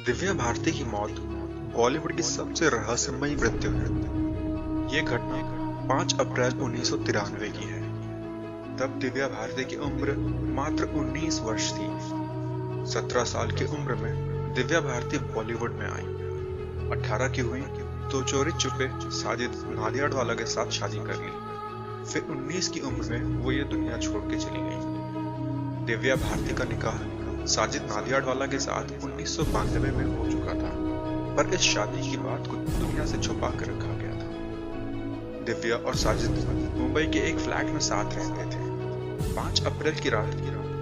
दिव्या भारती की मौत बॉलीवुड की सबसे रहस्यमयी मृत्यु है। ये घटना 5 अप्रैल 1993 की है। तब दिव्या भारती की उम्र मात्र 19 वर्ष थी। 17 साल की उम्र में दिव्या भारती बॉलीवुड में आई। 18 की हुई तो चोरी छुपे साजिद नाडियाडवाला के साथ शादी कर ली। फिर 19 की उम्र में वो ये दुनिया छोड़ के चली गई। दिव्या भारती का निकाह साजिद नाडियाडवाला के साथ 1992 में हो चुका था, पर इस शादी की बात को दुनिया से छुपा कर रखा गया था। दिव्या और साजिद मुंबई के एक फ्लैट में साथ रहते थे। 5 अप्रैल की रात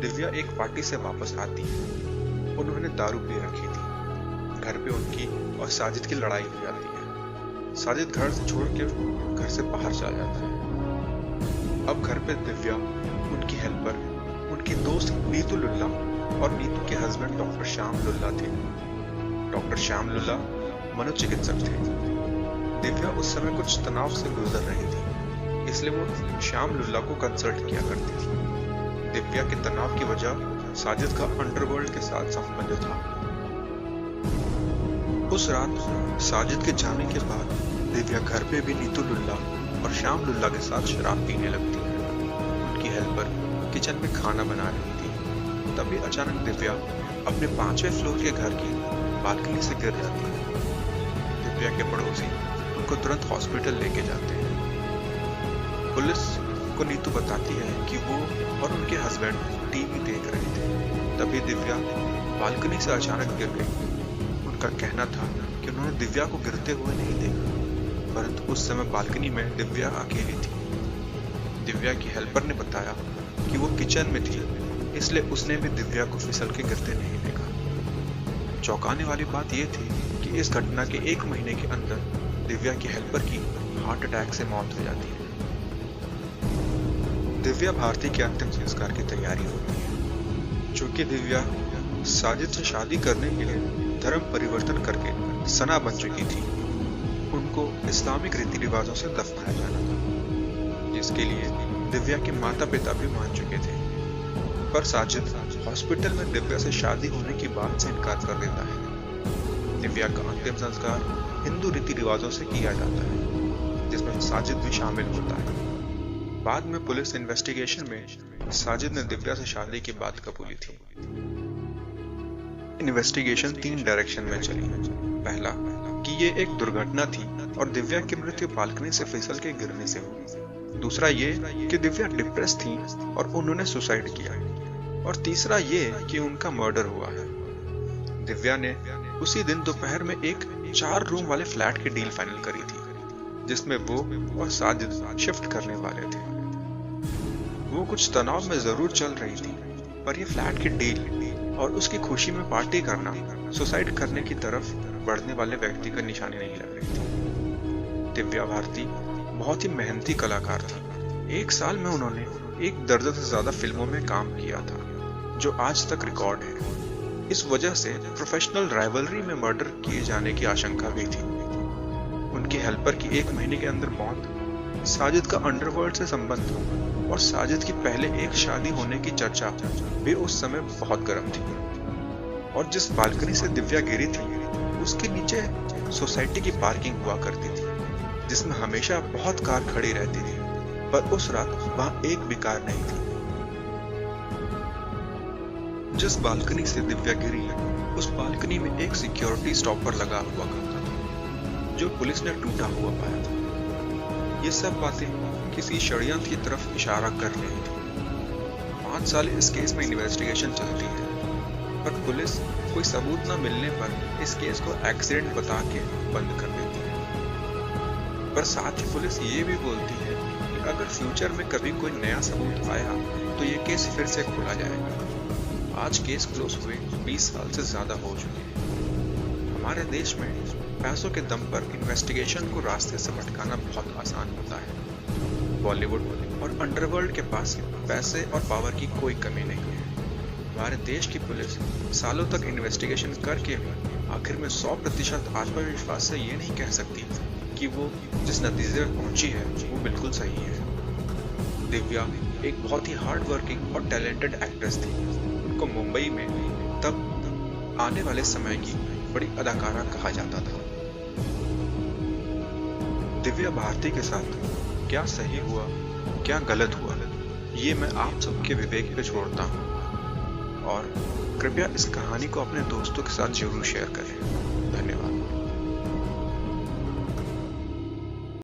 दिव्या एक पार्टी से वापस आती है। उन्होंने दारू पी रखी थी। घर पे उनकी और साजिद की लड़ाई हो जाती है। साजिद घर से छोड़ के घर से बाहर चला जाता है। अब घर पे दिव्या, उनकी हेल्पर, उनकी दोस्त नीतू लुल्ला और नीतू के हस्बैंड डॉक्टर श्याम लुल्ला थे। डॉक्टर श्याम लुल्ला मनोचिकित्सक थे। दिव्या उस समय कुछ तनाव से गुजर रही थी, इसलिए वो श्याम लुल्ला को कंसल्ट किया करती थी। दिव्या के तनाव की वजह साजिद का अंडरवर्ल्ड के साथ संबंध था। उस रात साजिद के जाने के बाद दिव्या घर पे भी नीतू लुल्ला और श्याम लुल्ला के साथ शराब पीने लगती है। उनकी हेल्पर किचन में खाना बना रही थी। तभी अचानक दिव्या अपने 5वें फ्लोर के घर की बालकनी से गिर जाती है। दिव्या के पड़ोसी उनको तुरंत हॉस्पिटल लेके जाते हैं। पुलिस को नीतू बताती है कि वो और उनके हस्बैंड टीवी देख रहे थे। तभी दिव्या बालकनी से अचानक गिर गई। उनका कहना था कि उन्होंने दिव्या को गिरते हुए नहीं देखा, परंतु उस समय बालकनी में दिव्या अकेली थी। दिव्या की हेल्पर ने बताया कि वो किचन में थी, इसलिए उसने भी दिव्या को फिसल के गिरते नहीं देखा। चौंकाने वाली बात यह थी कि इस घटना के 1 महीने के अंदर दिव्या की हेल्पर की हार्ट अटैक से मौत हो जाती है। दिव्या भारती के अंतिम संस्कार की तैयारी होती है। चूंकि दिव्या साजिद से शादी करने के लिए धर्म परिवर्तन करके सना बन चुकी थी, उनको इस्लामिक रीति रिवाजों से दफनाया जाना था, जिसके लिए दिव्या के माता पिता भी मान चुके थे। पर साजिद हॉस्पिटल में दिव्या से शादी होने की बात से इनकार कर देता है। दिव्या का अंतिम संस्कार हिंदू रीति रिवाजों से किया जाता है, जिसमें साजिद भी शामिल होता है। बाद में पुलिस इन्वेस्टिगेशन में साजिद ने दिव्या से शादी की बात कबूली थी। इन्वेस्टिगेशन 3 डायरेक्शन में चली। पहला कि ये एक दुर्घटना थी और दिव्या की मृत्यु बालकनी से फिसल के गिरने से हुई। दूसरा ये कि दिव्या डिप्रेस थी और उन्होंने सुसाइड किया। और तीसरा ये कि उनका मर्डर हुआ है। दिव्या ने उसी दिन दोपहर में एक 4 रूम वाले फ्लैट की डील फाइनल करी थी, जिसमें वो और साजिद शिफ्ट करने वाले थे। वो कुछ तनाव में जरूर चल रही थी, पर ये फ्लैट की डील और उसकी खुशी में पार्टी करना सुसाइड करने की तरफ बढ़ने वाले व्यक्ति का निशानी नहीं लग रही थी। दिव्या भारती बहुत ही मेहनती कलाकार थी। 1 साल में उन्होंने 1 दर्जन से ज्यादा फिल्मों में काम किया था, जो आज तक रिकॉर्ड है। इस वजह से प्रोफेशनल राइवलरी में मर्डर किए जाने की आशंका भी थी। उनकी हेल्पर की 1 महीने के अंदर मौत, साजिद का अंडरवर्ल्ड से संबंध और साजिद की पहले एक शादी होने की चर्चा भी उस समय बहुत गर्म थी। और जिस बालकनी से दिव्या गिरी थी, उसके नीचे सोसाइटी की पार्किंग हुआ करती थी, जिसमें हमेशा बहुत कार खड़ी रहती थी, पर उस रात वहां एक भी कार नहीं थी। जिस बालकनी से दिव्या गिरी, उस बालकनी में एक सिक्योरिटी स्टॉपर लगा हुआ करता था, जो पुलिस ने टूटा हुआ पाया था। ये सब बातें किसी षड्यंत्र की तरफ इशारा कर रही थी। 5 साल इस केस में इन्वेस्टिगेशन चलती है, पर पुलिस कोई सबूत न मिलने पर इस केस को एक्सीडेंट बता के बंद कर देती है। पर साथ ही पुलिस ये भी बोलती है कि अगर फ्यूचर में कभी कोई नया सबूत आया तो ये केस फिर से खोला जाएगा। आज केस क्लोज हुए 20 साल से ज्यादा हो चुके हैं। हमारे देश में पैसों के दम पर इन्वेस्टिगेशन को रास्ते से भटकाना बहुत आसान होता है। बॉलीवुड और अंडरवर्ल्ड के पास पैसे और पावर की कोई कमी नहीं है। हमारे देश की पुलिस सालों तक इन्वेस्टिगेशन करके भी आखिर में 100% आत्मविश्वास से ये नहीं कह सकती कि वो जिस नतीजे पर पहुंची है वो बिल्कुल सही है। दिव्या एक बहुत ही हार्ड वर्किंग और टैलेंटेड एक्ट्रेस थी। उनको मुंबई में तब आने वाले समय की बड़ी अदाकारा कहा जाता था। दिव्या भारती के साथ क्या सही हुआ, क्या गलत हुआ, ये मैं आप सबके विवेक पे छोड़ता हूँ। और कृपया इस कहानी को अपने दोस्तों के साथ जरूर शेयर करें। धन्यवाद।